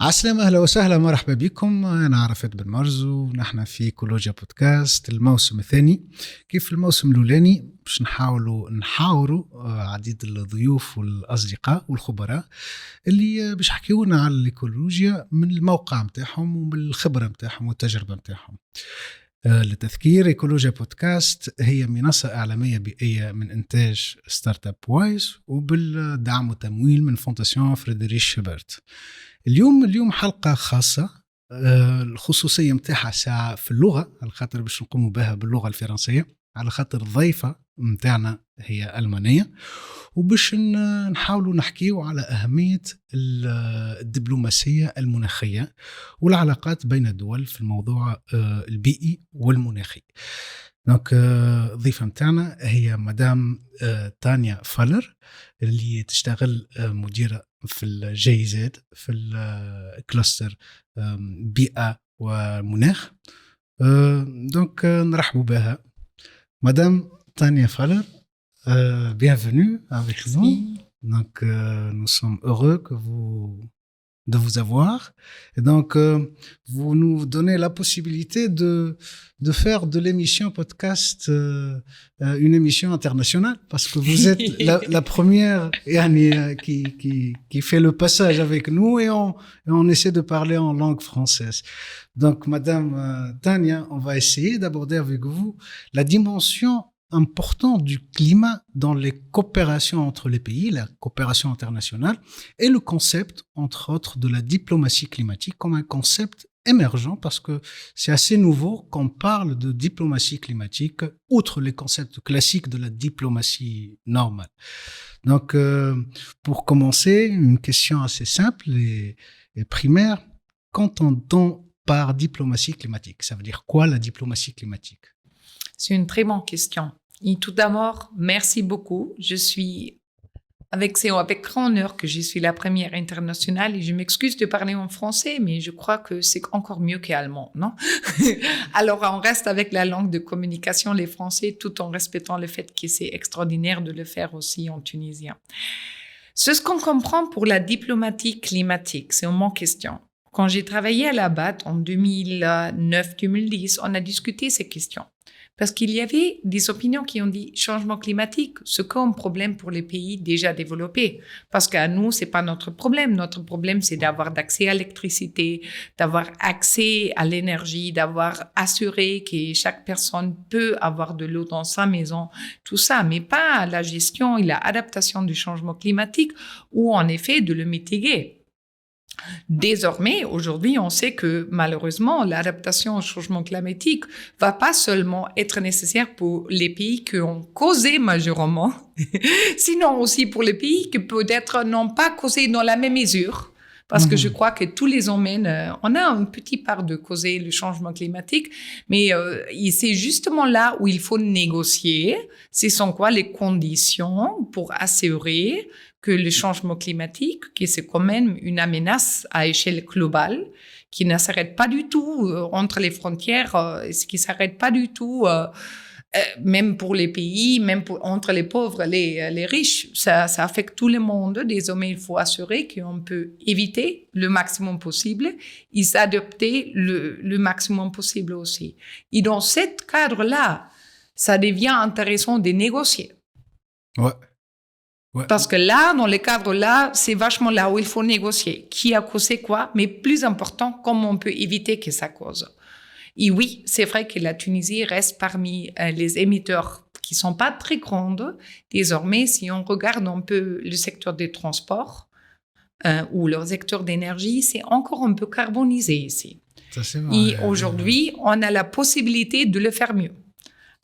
عسلامة، أهلا وسهلا، مرحبا بكم. أنا عرفت بن مرزو ونحن في إيكولوجيا بودكاست الموسم الثاني. كيف الموسم الأولاني باش نحاوروا عديد الضيوف والأصدقاء والخبراء اللي باش يحكيونا على الإيكولوجيا من الموقع متاعهم ومن الخبرة متاعهم والتجربة متاعهم. لتذكير، إيكولوجيا بودكاست هي منصة إعلامية بيئية من إنتاج ستارت اب وايز وبالدعم وتمويل من فونداسيون فريدريش شبرت. اليوم حلقة خاصة، الخصوصية متاعها ساعة في اللغة، على خاطر باش نقوموا بها باللغة الفرنسية، على خاطر الضيفة متاعنا هي ألمانية، وباش نحاولوا نحكيوا على أهمية الدبلوماسية المناخية والعلاقات بين الدول في الموضوع البيئي والمناخي. دونك الضيفة متاعنا هي مدام تانيا فالر، اللي تشتغل مديرة في الجيزات في الكلاستر بيئة ومناخ. دونك نرحبوا بها مدام تانيا فالر. Bienvenue avec nous. Donc nous sommes heureux de vous avoir. Et donc vous nous donnez la possibilité de faire de l'émission podcast une émission internationale, parce que vous êtes la première qui fait le passage avec nous, et on essaie de parler en langue française. Donc madame Tania, on va essayer d'aborder avec vous la dimension importante du climat dans les coopérations entre les pays, la coopération internationale, et le concept, entre autres, de la diplomatie climatique comme un concept émergent, parce que c'est assez nouveau qu'on parle de diplomatie climatique, outre les concepts classiques de la diplomatie normale. Donc, pour commencer, une question assez simple et primaire. Qu'entend-on par diplomatie climatique? Ça veut dire quoi, la diplomatie climatique? C'est une très bonne question. Et tout d'abord, merci beaucoup. Je suis avec grand honneur que je suis la première internationale, et je m'excuse de parler en français, mais je crois que c'est encore mieux qu'allemand, non? Alors, on reste avec la langue de communication, les Français, tout en respectant le fait que c'est extraordinaire de le faire aussi en tunisien. C'est ce qu'on comprend pour la diplomatie climatique, c'est mon question. Quand j'ai travaillé à la BAT en 2009-2010, on a discuté ces questions. Parce qu'il y avait des opinions qui ont dit changement climatique, c'est comme problème pour les pays déjà développés. Parce qu'à nous, c'est pas notre problème. Notre problème, c'est d'avoir d'accès à l'électricité, d'avoir accès à l'énergie, d'avoir assuré que chaque personne peut avoir de l'eau dans sa maison, tout ça, mais pas la gestion et l'adaptation du changement climatique, ou en effet de le mitiguer. Désormais, aujourd'hui, on sait que malheureusement, l'adaptation au changement climatique va pas seulement être nécessaire pour les pays qui ont causé majorement, sinon aussi pour les pays qui peut-être n'ont pas causé dans la même mesure. Parce que je crois que tous les domaines, on a une petite part de causer le changement climatique, mais c'est justement là où il faut négocier. Ce sont quoi les conditions pour assurer que le changement climatique, qui c'est quand même une menace à échelle globale, qui ne s'arrête pas du tout entre les frontières, qui ne s'arrête pas du tout même pour les pays, même entre les pauvres et les riches, ça affecte tout le monde. Désormais, il faut assurer qu'on peut éviter le maximum possible et s'adapter le maximum possible aussi. Et dans ce cadre-là, ça devient intéressant de négocier. Ouais. Ouais. Parce que là, dans les cadres-là, c'est vachement là où il faut négocier. Qui a causé quoi, mais plus important, comment on peut éviter que ça cause. Et oui, c'est vrai que la Tunisie reste parmi les émetteurs qui sont pas très grandes. Désormais, si on regarde un peu le secteur des transports ou le secteur d'énergie, c'est encore un peu carbonisé ici. Ça, c'est vrai. Et aujourd'hui, on a la possibilité de le faire mieux.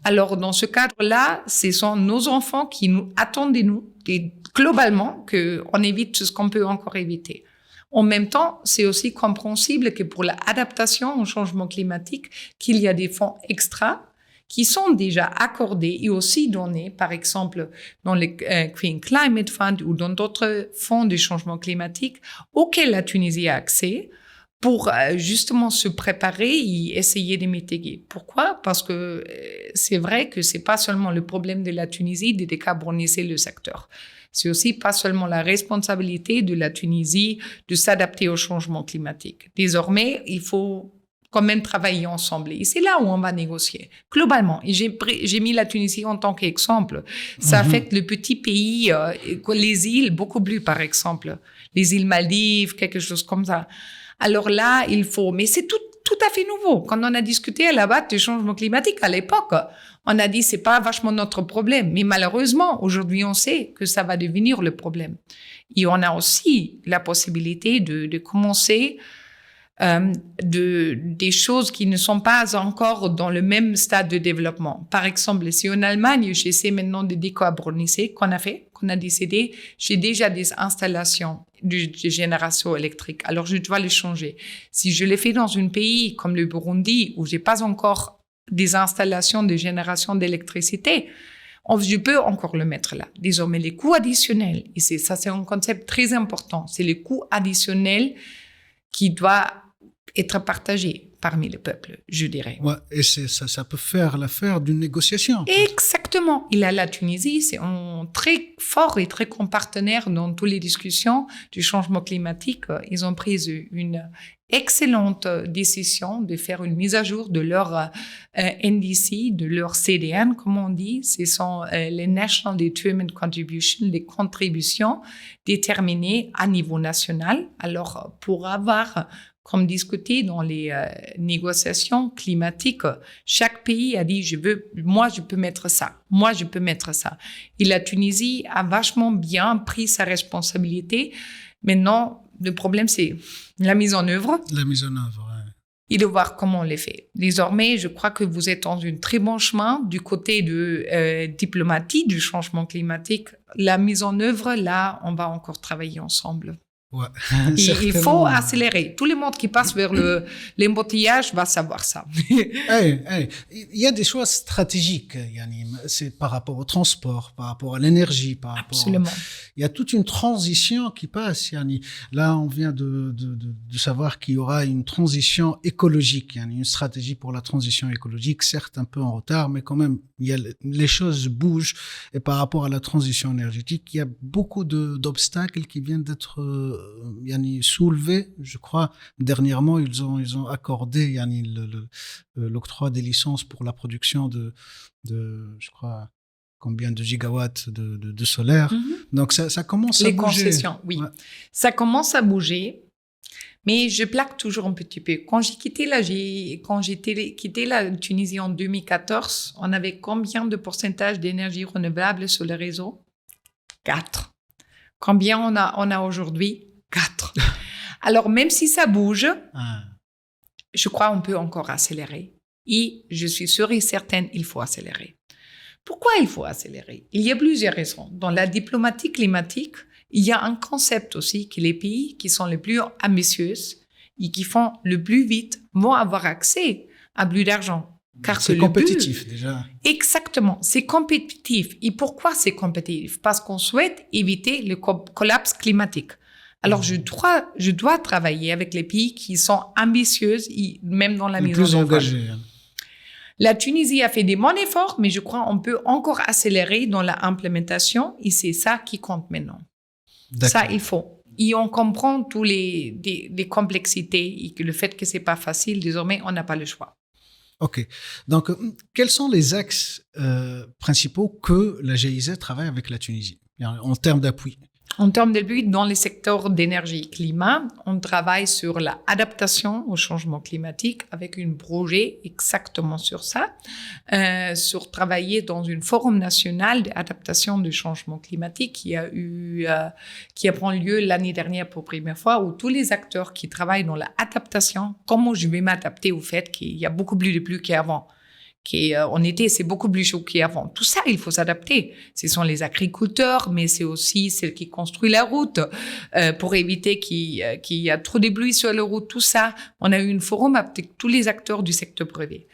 Alors, dans ce cadre-là, ce sont nos enfants qui nous attendent de nous, et globalement, qu'on évite ce qu'on peut encore éviter. En même temps, c'est aussi compréhensible que pour l'adaptation au changement climatique, qu'il y a des fonds extra qui sont déjà accordés et aussi donnés, par exemple, dans le Green Climate Fund ou dans d'autres fonds de changement climatique auxquels la Tunisie a accès, pour justement se préparer et essayer de mitiger. Pourquoi? Parce que c'est vrai que c'est pas seulement le problème de la Tunisie de décarboniser le secteur. C'est aussi pas seulement la responsabilité de la Tunisie de s'adapter au changement climatique. Désormais, il faut quand même travailler ensemble. Et c'est là où on va négocier. Globalement, et j'ai mis la Tunisie en tant qu'exemple. Ça affecte le petit pays, les îles, beaucoup plus par exemple. Les îles Maldives, quelque chose comme ça. Alors là, il faut... Mais c'est tout à fait nouveau. Quand on a discuté à la BAT du changement climatique à l'époque, on a dit c'est pas vachement notre problème. Mais malheureusement, aujourd'hui, on sait que ça va devenir le problème. Et on a aussi la possibilité de commencer des choses qui ne sont pas encore dans le même stade de développement. Par exemple, si en Allemagne, j'essaie maintenant de décarboniser, qu'on a décidé, j'ai déjà des installations de génération électrique. Alors, je dois les changer. Si je les fais dans un pays comme le Burundi, où j'ai pas encore des installations de génération d'électricité, je peux encore le mettre là. Désormais, les coûts additionnels, et c'est un concept très important, c'est les coûts additionnels qui doivent être partagé parmi les peuples, je dirais. Ouais, et ça peut faire l'affaire d'une négociation. Exactement. Et là, la Tunisie, c'est un très fort et très grand partenaire dans toutes les discussions du changement climatique. Ils ont pris une excellente décision de faire une mise à jour de leur NDC, de leur CDN, comme on dit. Ce sont les National Determined Contributions, les contributions déterminées à niveau national. Alors, pour avoir... Comme discuté dans les négociations climatiques, chaque pays a dit moi je peux mettre ça, moi je peux mettre ça. Et la Tunisie a vachement bien pris sa responsabilité. Maintenant, le problème c'est la mise en œuvre. La mise en œuvre, ouais. Et de voir comment on les fait. Désormais, je crois que vous êtes dans un très bon chemin du côté de diplomatie du changement climatique. La mise en œuvre, là, on va encore travailler ensemble. Ouais, il faut accélérer. Tout le monde qui passe vers l'embouteillage va savoir ça. Il y a des choix stratégiques, Yani. C'est par rapport au transport, par rapport à l'énergie, par rapport... Absolument. Il y a toute une transition qui passe, Yani. Là, on vient de savoir qu'il y aura une transition écologique, Yani. Une stratégie pour la transition écologique, certes un peu en retard, mais quand même, les choses bougent. Et par rapport à la transition énergétique, il y a beaucoup d'obstacles qui viennent d'être soulevé, je crois. Dernièrement, ils ont accordé l'octroi des licences pour la production de je crois, combien de gigawatts de solaire. Donc, ça commence à bouger. Les concessions, oui. Ouais. Ça commence à bouger, mais je plaque toujours un petit peu. Quand j'ai quitté la Tunisie en 2014, on avait combien de pourcentage d'énergie renouvelable sur le réseau? 4. Combien on a aujourd'hui? 4. Alors, même si ça bouge, je crois qu'on peut encore accélérer. Et je suis sûre et certaine, il faut accélérer. Pourquoi il faut accélérer? Il y a plusieurs raisons. Dans la diplomatie climatique, il y a un concept aussi que les pays qui sont les plus ambitieux et qui font le plus vite vont avoir accès à plus d'argent. Car c'est compétitif déjà. Exactement, c'est compétitif. Et pourquoi c'est compétitif? Parce qu'on souhaite éviter le collapse climatique. Alors je dois travailler avec les pays qui sont ambitieux, même dans la mise en œuvre. Engagés. La Tunisie a fait des bons efforts, mais je crois qu'on peut encore accélérer dans la implémentation et c'est ça qui compte maintenant. D'accord. Ça, il faut. Et on comprend tous les complexités et que le fait que c'est pas facile, désormais, on n'a pas le choix. Ok. Donc, quels sont les axes principaux que la GIZ travaille avec la Tunisie en termes d'appui? En termes d'appui, dans les secteurs d'énergie et climat, on travaille sur l'adaptation au changement climatique avec un projet exactement sur ça, sur travailler dans un forum national d'adaptation du changement climatique qui prend lieu l'année dernière pour la première fois, où tous les acteurs qui travaillent dans l'adaptation, comment je vais m'adapter au fait qu'il y a beaucoup plus de pluie qu'avant. En été, c'est beaucoup plus chaud qu'avant. Tout ça, il faut s'adapter. Ce sont les agriculteurs, mais c'est aussi ceux qui construisent la route pour éviter qu'il y a trop de pluie sur la route. Tout ça, on a eu un forum avec tous les acteurs du secteur privé.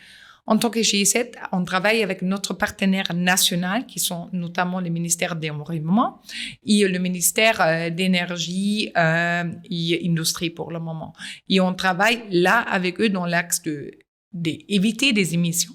En tant que GIZ, on travaille avec notre partenaire national, qui sont notamment le ministère de l'Environnement et le ministère d'énergie et industrie pour le moment. Et on travaille là avec eux dans l'axe d'éviter des émissions,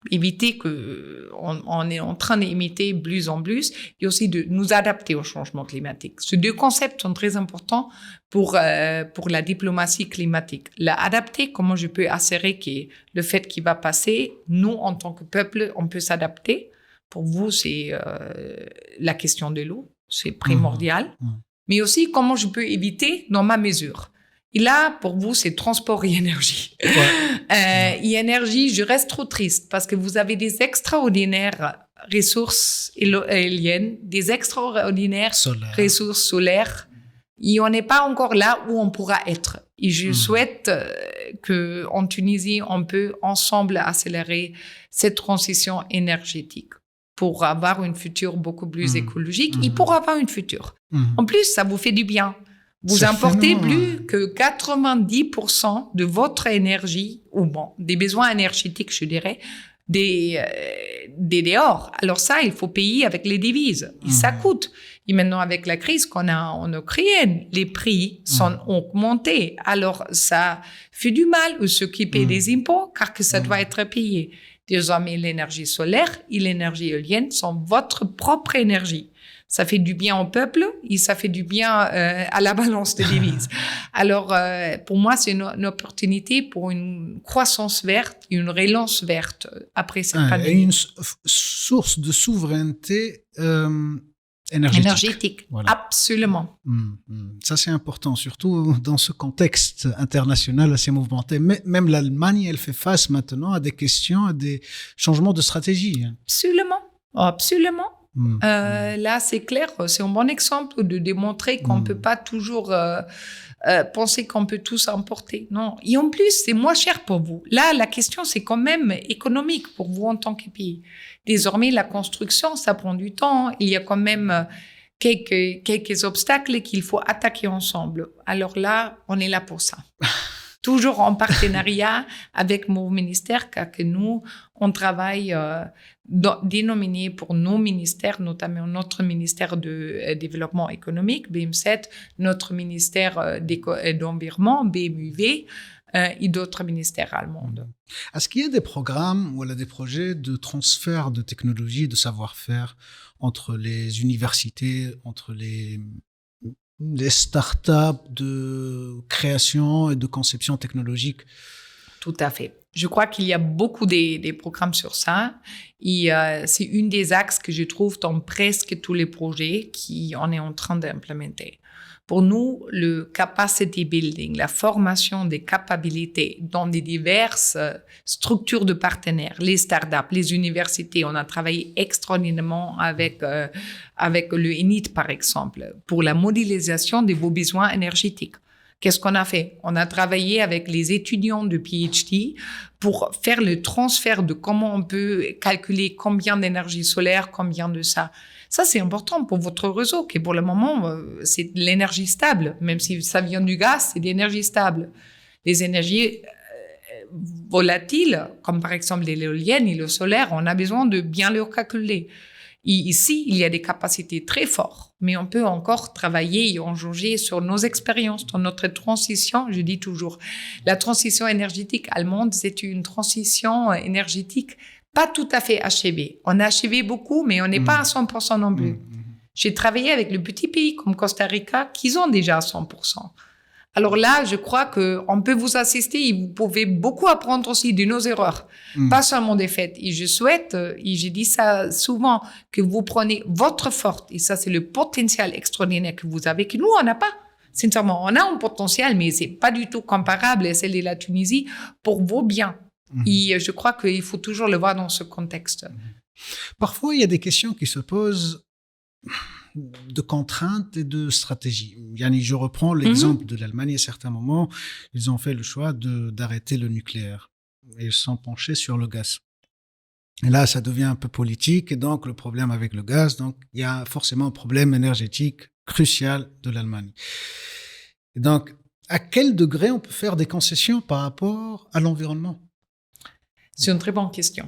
éviter que on est en train d'imiter plus en plus, et aussi de nous adapter au changement climatique. Ces deux concepts sont très importants pour la diplomatie climatique. L'adapter, comment je peux assurer que le fait qu'il va passer, nous, en tant que peuple, on peut s'adapter. Pour vous, c'est la question de l'eau, c'est primordial. Mais aussi, comment je peux éviter dans ma mesure. Et là, pour vous, c'est transport et énergie. Et énergie, je reste trop triste parce que vous avez des extraordinaires ressources éoliennes, des extraordinaires ressources solaires. Et on n'est pas encore là où on pourra être. Et je souhaite que en Tunisie, on peut ensemble accélérer cette transition énergétique pour avoir une future beaucoup plus écologique et pour avoir une future. En plus, ça vous fait du bien. Vous importez plus que 90% de votre énergie, ou bon, des besoins énergétiques, je dirais, des dehors. Alors ça, il faut payer avec les devises. Et ça coûte. Et maintenant, avec la crise qu'on a en Ukraine, les prix ont augmenté. Alors, ça fait du mal à ceux qui paient des impôts, car que ça doit être payé. Désormais, l'énergie solaire et l'énergie éolienne sont votre propre énergie. Ça fait du bien au peuple et ça fait du bien à la balance des devises. Alors, pour moi, c'est une opportunité pour une croissance verte, une relance verte après cette pandémie. Et une source de souveraineté énergétique. Voilà. Absolument. Ça, c'est important, surtout dans ce contexte international assez mouvementé. Mais même l'Allemagne, elle fait face maintenant à des questions, à des changements de stratégie. Absolument. Absolument. Là, c'est clair, c'est un bon exemple de démontrer qu'on ne peut pas toujours penser qu'on peut tout s'emporter. Non. Et en plus, c'est moins cher pour vous. Là, la question, c'est quand même économique pour vous en tant que pays. Désormais, la construction, ça prend du temps. Il y a quand même quelques obstacles qu'il faut attaquer ensemble. Alors là, on est là pour ça. Toujours en partenariat avec mon ministère, car que nous, on travaille dénominé pour nos ministères, notamment notre ministère de développement économique, BIM7, notre ministère d'environnement, BMUV, et d'autres ministères allemands. Est-ce qu'il y a des programmes ou des projets de transfert de technologie, de savoir-faire entre les universités, entre les startups de création et de conception technologique? Tout à fait. Je crois qu'il y a beaucoup des programmes sur ça. Et c'est une des axes que je trouve dans presque tous les projets qu'on est en train d'implémenter. Pour nous, le capacity building, la formation des capacités dans des diverses structures de partenaires, les startups, les universités, on a travaillé extraordinairement avec le ENIT, par exemple, pour la modélisation de vos besoins énergétiques. Qu'est-ce qu'on a fait? On a travaillé avec les étudiants de PhD pour faire le transfert de comment on peut calculer combien d'énergie solaire, combien de ça. Ça, c'est important pour votre réseau, qui pour le moment, c'est de l'énergie stable. Même si ça vient du gaz, c'est de l'énergie stable. Les énergies volatiles, comme par exemple l'éolienne et le solaire, on a besoin de bien les calculer. Et ici, il y a des capacités très fortes, mais on peut encore travailler et en juger sur nos expériences dans notre transition. Je dis toujours, la transition énergétique allemande, c'est une transition énergétique pas tout à fait achevée. On a achevé beaucoup, mais on n'est pas à 100% non plus. J'ai travaillé avec le petit pays comme Costa Rica, qui ont déjà à 100%. Alors là, je crois qu'on peut vous assister et vous pouvez beaucoup apprendre aussi de nos erreurs, pas seulement des faits. Et je souhaite, et je dis ça souvent, que vous prenez votre force, et ça c'est le potentiel extraordinaire que vous avez, que nous on n'a pas. Sincèrement, on a un potentiel, mais c'est pas du tout comparable à celle de la Tunisie pour vos biens. Et je crois qu'il faut toujours le voir dans ce contexte. Parfois, il y a des questions qui se posent de contraintes et de stratégies. Yani, je reprends l'exemple de l'Allemagne. À certains moments, ils ont fait le choix d'arrêter le nucléaire. Et ils se sont penchés sur le gaz. Et là, ça devient un peu politique. Et donc, le problème avec le gaz, donc, il y a forcément un problème énergétique crucial de l'Allemagne. Et donc, à quel degré on peut faire des concessions par rapport à l'environnement? C'est une très bonne question.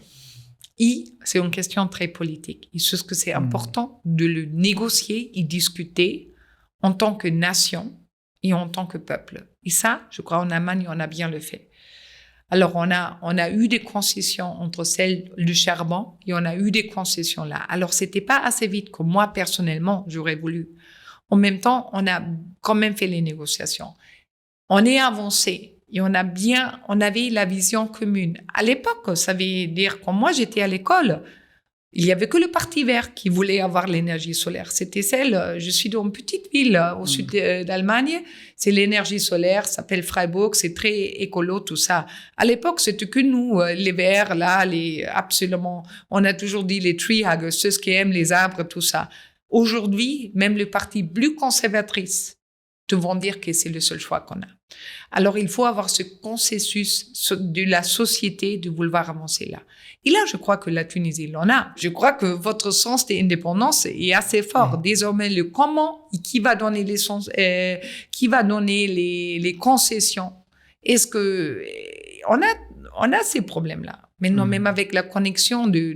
C'est une question très politique. Et c'est ce que c'est important de le négocier et discuter en tant que nation et en tant que peuple. Et ça, je crois, en Allemagne, on a bien le fait. Alors, on a eu des concessions entre le charbon et on a eu des concessions là. Alors, c'était pas assez vite que moi, personnellement, j'aurais voulu. En même temps, on a quand même fait les négociations. On est avancé et on avait la vision commune. À l'époque, ça veut dire, quand moi j'étais à l'école, il y avait que le Parti vert qui voulait avoir l'énergie solaire. C'était je suis dans une petite ville au sud d'Allemagne, c'est l'énergie solaire, ça s'appelle Freiburg, c'est très écolo, tout ça. À l'époque, c'était que nous, les verts, là, absolument, on a toujours dit les tree huggers, ceux qui aiment les arbres, tout ça. Aujourd'hui, même le parti plus conservatrice vont dire que c'est le seul choix qu'on a. Alors, il faut avoir ce consensus de la société de vouloir avancer là. Et là, je crois que la Tunisie l'en a. Je crois que votre sens d'indépendance est assez fort. Désormais, le comment et qui va donner les concessions. Est-ce que on a ces problèmes-là. Maintenant, même avec la connexion des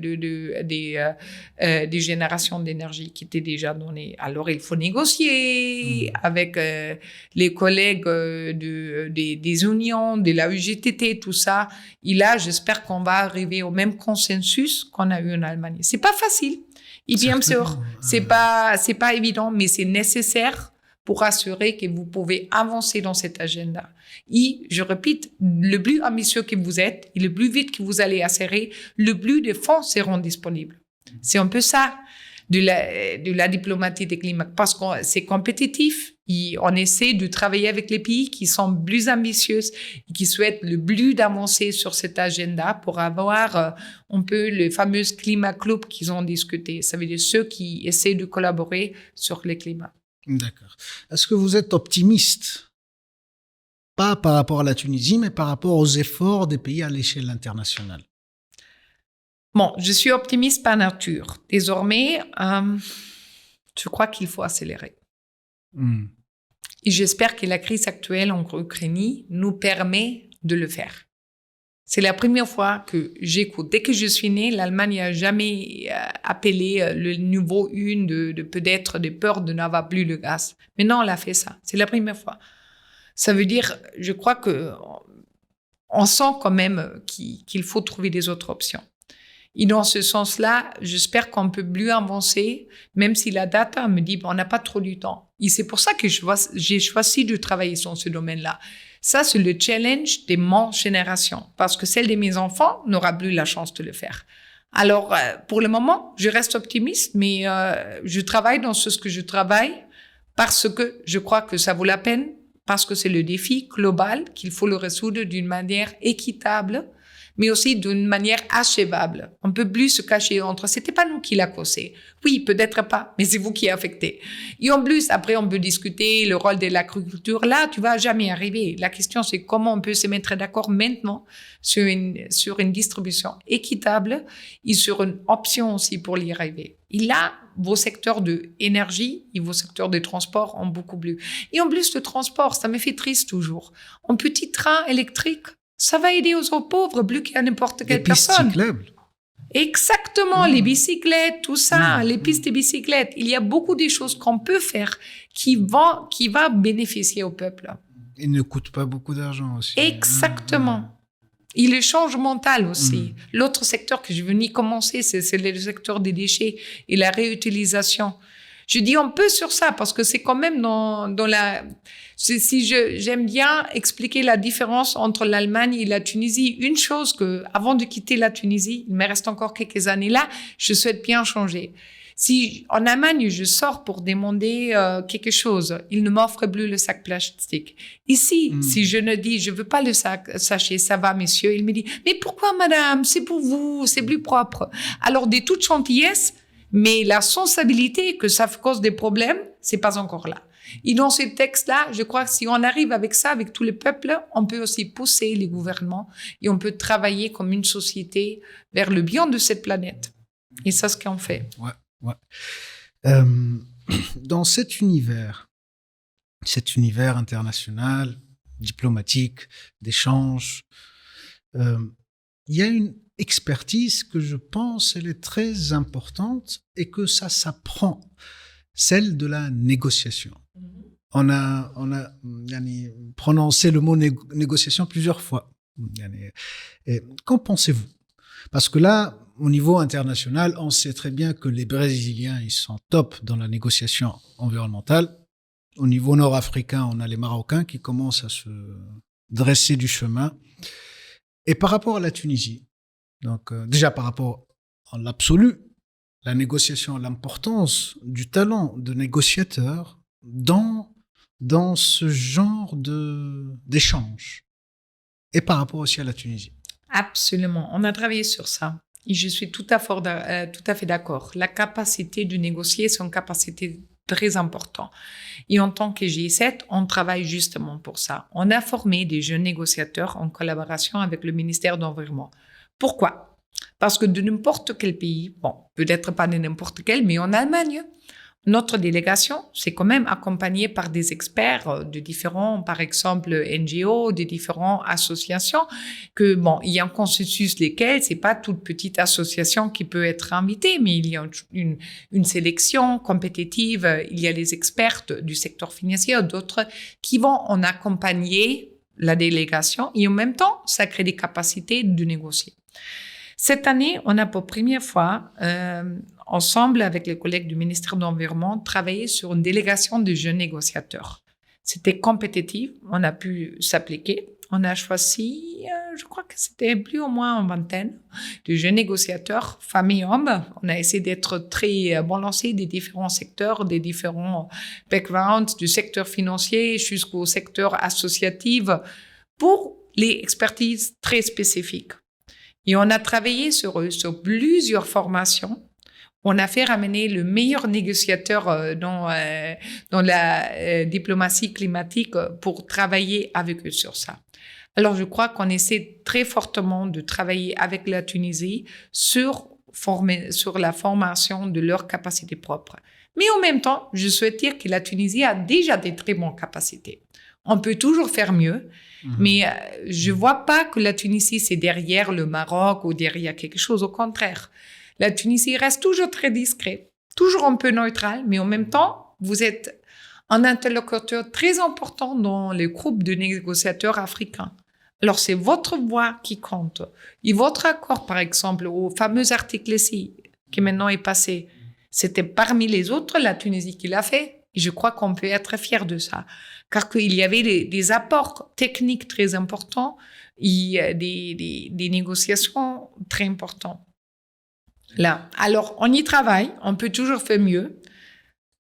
générations d'énergie qui étaient déjà données. Alors, il faut négocier avec les collègues des unions, de la UGTT, tout ça. Et là, j'espère qu'on va arriver au même consensus qu'on a eu en Allemagne. C'est pas facile. Et bien sûr, c'est pas évident, mais c'est nécessaire pour assurer que vous pouvez avancer dans cet agenda. Et, je répète, le plus ambitieux que vous êtes et le plus vite que vous allez accélérer, le plus de fonds seront disponibles. C'est un peu ça de la diplomatie des climats, parce que c'est compétitif et on essaie de travailler avec les pays qui sont plus ambitieux et qui souhaitent le plus d'avancer sur cet agenda pour avoir un peu le fameux climat club qu'ils ont discuté. Ça veut dire ceux qui essaient de collaborer sur le climat. D'accord. Est-ce que vous êtes optimiste? Pas par rapport à la Tunisie, mais par rapport aux efforts des pays à l'échelle internationale. Bon, je suis optimiste par nature. Désormais, je crois qu'il faut accélérer. Et j'espère que la crise actuelle en Ukraine nous permet de le faire. C'est la première fois que j'écoute. Dès que je suis née, l'Allemagne n'a jamais appelé le niveau 1 de peut-être de peur de n'avoir plus le gaz. Maintenant, on a fait ça. C'est la première fois. Ça veut dire, je crois on sent quand même qu'il faut trouver des autres options. Et dans ce sens-là, j'espère qu'on peut plus avancer, même si la data me dit on n'a pas trop du temps. Et c'est pour ça que j'ai choisi de travailler sur ce domaine-là. Ça, c'est le challenge de mon génération, parce que celle de mes enfants n'aura plus la chance de le faire. Alors, pour le moment, je reste optimiste, mais je travaille dans ce que je travaille parce que je crois que ça vaut la peine, parce que c'est le défi global qu'il faut le résoudre d'une manière équitable, mais aussi d'une manière achevable. On peut plus se cacher entre c'était pas nous qui l'a causé. Oui, peut-être pas, mais c'est vous qui êtes affecté. Et en plus, après, on peut discuter le rôle de l'agriculture. Là, tu vas jamais arriver. La question, c'est comment on peut se mettre d'accord maintenant sur une distribution équitable et sur une option aussi pour y arriver. Et là, vos secteurs d'énergie et vos secteurs de transport ont beaucoup plus. Et en plus, le transport, ça me fait triste toujours. Un petit train électrique, ça va aider aux pauvres plus qu'à n'importe quelle personne. Exactement, les bicyclettes, tout ça, les pistes de bicyclettes. Il y a beaucoup de choses qu'on peut faire qui va bénéficier au peuple. Et ne coûte pas beaucoup d'argent aussi. Exactement. Et le changement mental aussi. L'autre secteur que je venais commencer, c'est le secteur des déchets et la réutilisation. Je dis un peu sur ça parce que c'est quand même j'aime bien expliquer la différence entre l'Allemagne et la Tunisie. Une chose que, avant de quitter la Tunisie, il me reste encore quelques années là, je souhaite bien changer. Si en Allemagne, je sors pour demander quelque chose, il ne m'offre plus le sac plastique. Ici, si je ne dis, je veux pas le sachet, ça va, monsieur, il me dit, mais pourquoi, madame? C'est pour vous, c'est plus propre. Alors, de toute gentillesse, mais la sensibilité que ça cause des problèmes, c'est pas encore là. Et dans ce texte-là, je crois que si on arrive avec ça, avec tous les peuples, on peut aussi pousser les gouvernements et on peut travailler comme une société vers le bien de cette planète. Et ça, c'est ce qu'on fait. Ouais. Dans cet univers international, diplomatique, d'échange, il y a une expertise que je pense elle est très importante et que ça s'apprend, celle de la négociation. On a yani, prononcé le mot négociation plusieurs fois. Yani, qu'en pensez-vous? Parce que là, au niveau international, on sait très bien que les Brésiliens, ils sont top dans la négociation environnementale. Au niveau nord-africain, on a les Marocains qui commencent à se dresser du chemin. Et par rapport à la Tunisie, donc déjà par rapport à l'absolu, la négociation, l'importance du talent de négociateur dans ce genre d'échange. Et par rapport aussi à la Tunisie. Absolument. On a travaillé sur ça. Et je suis tout à fait d'accord. La capacité de négocier, c'est une capacité très importante. Et en tant que G7, on travaille justement pour ça. On a formé des jeunes négociateurs en collaboration avec le ministère de l'Environnement. Pourquoi? Parce que de n'importe quel pays, bon, peut-être pas de n'importe quel, mais en Allemagne, notre délégation, c'est quand même accompagnée par des experts de différents, par exemple, NGO, de différentes associations, que, bon, il y a un consensus lesquels, c'est pas toute petite association qui peut être invitée, mais il y a une sélection compétitive, il y a les experts du secteur financier, d'autres qui vont en accompagner la délégation et en même temps, ça crée des capacités de négocier. Cette année, on a pour la première fois, ensemble avec les collègues du ministère de l'Environnement, travaillé sur une délégation de jeunes négociateurs. C'était compétitif, on a pu s'appliquer. On a choisi, je crois que c'était plus ou moins une vingtaine de jeunes négociateurs, femmes et hommes. On a essayé d'être très bon lancé des différents secteurs, des différents backgrounds, du secteur financier jusqu'au secteur associatif, pour les expertises très spécifiques. Et on a travaillé sur eux, sur plusieurs formations. On a fait ramener le meilleur négociateur dans la diplomatie climatique pour travailler avec eux sur ça. Alors, je crois qu'on essaie très fortement de travailler avec la Tunisie sur la formation de leurs capacités propres. Mais en même temps, je souhaite dire que la Tunisie a déjà des très bonnes capacités. On peut toujours faire mieux, mais je vois pas que la Tunisie, c'est derrière le Maroc ou derrière quelque chose. Au contraire, la Tunisie reste toujours très discret, toujours un peu neutral, mais en même temps, vous êtes un interlocuteur très important dans les groupes de négociateurs africains. Alors, c'est votre voix qui compte. Et votre accord, par exemple, au fameux article ici, qui maintenant est passé, c'était parmi les autres la Tunisie qui l'a fait. Et je crois qu'on peut être fier de ça, car qu'il y avait des apports techniques très importants et des négociations très importantes. Là, alors, on y travaille, on peut toujours faire mieux.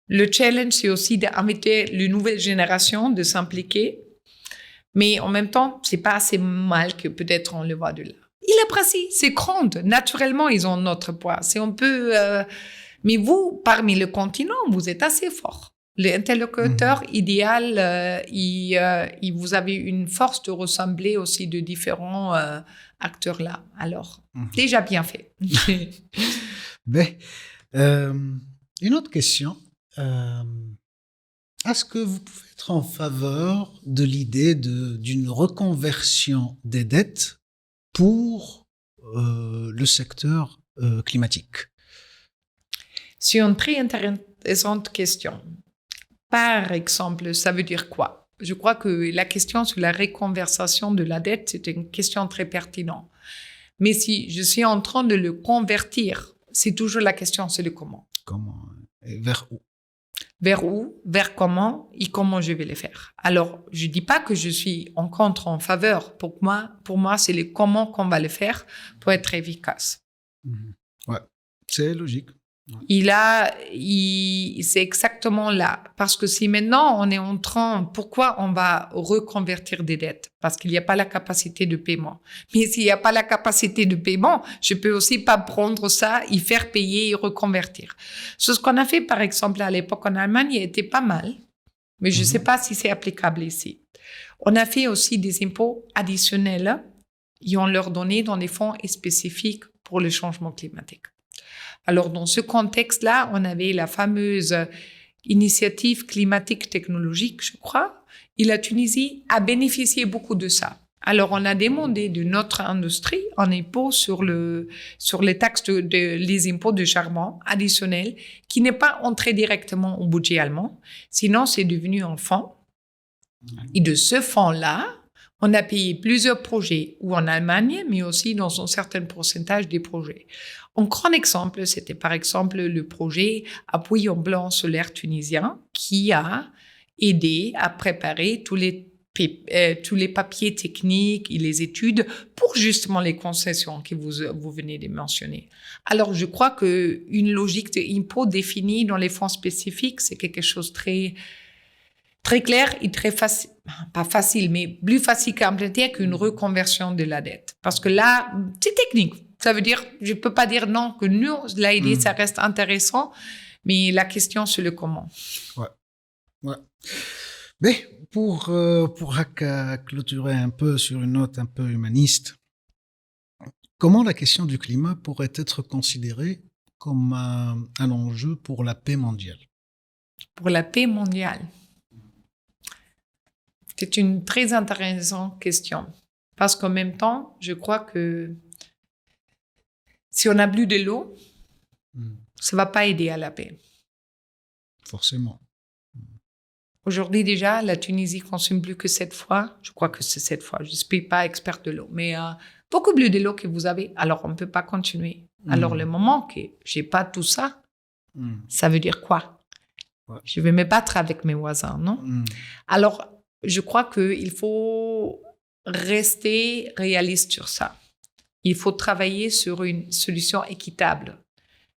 Le challenge, c'est aussi d'inviter les nouvelles générations de s'impliquer, mais en même temps, c'est pas assez mal que peut-être on le voit de là. Il apprécie, c'est grand. Naturellement, ils ont notre poids. C'est un peu... mais vous, parmi le continent, vous êtes assez fort. L'interlocuteur idéal, vous avez une force de ressembler aussi de différents acteurs là. Alors, déjà bien fait. Mais, une autre question. Est-ce que vous pouvez être en faveur de l'idée d'une reconversion des dettes pour le secteur climatique? C'est une très intéressante question. Par exemple, ça veut dire quoi? Je crois que la question sur la reconversion de la dette, c'est une question très pertinente. Mais si je suis en train de le convertir, c'est toujours la question, c'est le comment. Comment? Et vers où? Vers où, vers comment et comment je vais le faire. Alors, je dis pas que je suis en faveur. Pour moi, c'est le comment qu'on va le faire pour être efficace. Ouais, c'est logique. C'est exactement là. Parce que si maintenant on est en train, pourquoi on va reconvertir des dettes? Parce qu'il n'y a pas la capacité de paiement. Mais s'il n'y a pas la capacité de paiement, je peux aussi pas prendre ça, y faire payer et reconvertir. Ce qu'on a fait, par exemple, à l'époque en Allemagne, était pas mal. Mais je sais pas si c'est applicable ici. On a fait aussi des impôts additionnels et on leur donnait dans des fonds spécifiques pour le changement climatique. Alors, dans ce contexte-là, on avait la fameuse initiative climatique technologique, je crois, et la Tunisie a bénéficié beaucoup de ça. Alors, on a demandé de notre industrie un impôt sur les taxes les impôts de charbon additionnels qui n'est pas entré directement au budget allemand. Sinon, c'est devenu un fonds. Et de ce fonds-là, on a payé plusieurs projets, ou en Allemagne, mais aussi dans un certain pourcentage des projets. Un grand exemple, c'était par exemple le projet Appui en blanc solaire tunisien qui a aidé à préparer tous les papiers techniques et les études pour justement les concessions que vous venez de mentionner. Alors, je crois qu'une logique d'impôt définie dans les fonds spécifiques, c'est quelque chose de très clair et très facile, pas facile, mais plus facile qu'à implémenter qu'une reconversion de la dette. Parce que là, c'est technique. Ça veut dire, je peux pas dire non, que nous, l'idée, ça reste intéressant, mais la question, c'est le comment. Ouais. Mais pour clôturer un peu sur une note un peu humaniste, comment la question du climat pourrait être considérée comme un enjeu pour la paix mondiale? Pour la paix mondiale, c'est une très intéressante question. Parce qu'en même temps, je crois que si on n'a plus de l'eau, ça ne va pas aider à la paix. Forcément. Aujourd'hui déjà, la Tunisie consomme plus que 7 fois. Je crois que c'est 7 fois. Je ne suis pas experte de l'eau, mais beaucoup plus de l'eau que vous avez. Alors, on ne peut pas continuer. Alors, le moment que je n'ai pas tout ça, ça veut dire quoi? Je vais me battre avec mes voisins, non? Alors, je crois qu'il faut rester réaliste sur ça. Il faut travailler sur une solution équitable.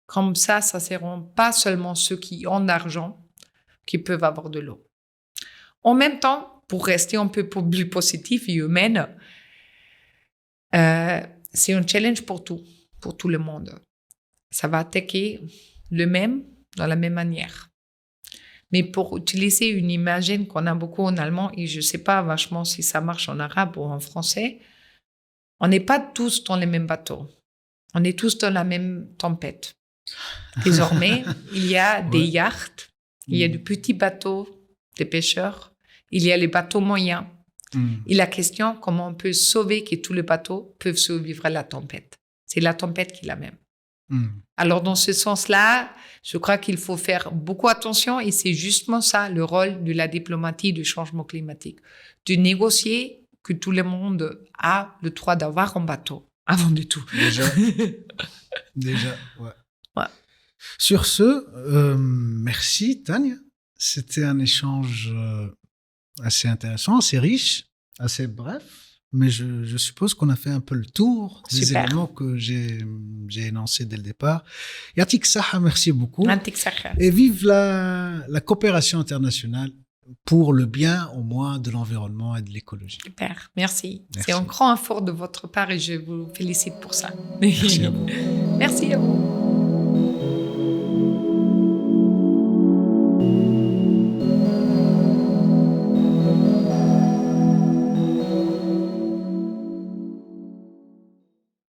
Comme ça ne seront pas seulement ceux qui ont d'argent qui peuvent avoir de l'eau. En même temps, pour rester un peu plus positif et humaine, c'est un challenge pour tout le monde. Ça va attaquer le même dans la même manière. Mais pour utiliser une image qu'on a beaucoup en allemand, et je ne sais pas vachement si ça marche en arabe ou en français, on n'est pas tous dans les mêmes bateaux. On est tous dans la même tempête. Désormais, il y a des yachts, il y a de petits bateaux, des pêcheurs, il y a les bateaux moyens. Et la question, comment on peut sauver que tous les bateaux peuvent survivre à la tempête? C'est la tempête qui est la même. Alors, dans ce sens-là, je crois qu'il faut faire beaucoup attention et c'est justement ça le rôle de la diplomatie du changement climatique. De négocier que tout le monde a le droit d'avoir un bateau, avant de tout. Déjà, ouais. Sur ce, merci Tania. C'était un échange assez intéressant, assez riche, assez bref. Mais je suppose qu'on a fait un peu le tour des éléments que j'ai énoncés dès le départ. Yatik Saha, merci beaucoup. Yatik Saha. Et vive la coopération internationale pour le bien, au moins, de l'environnement et de l'écologie. Super, merci. C'est un grand effort de votre part et je vous félicite pour ça. Merci à vous. Merci à vous.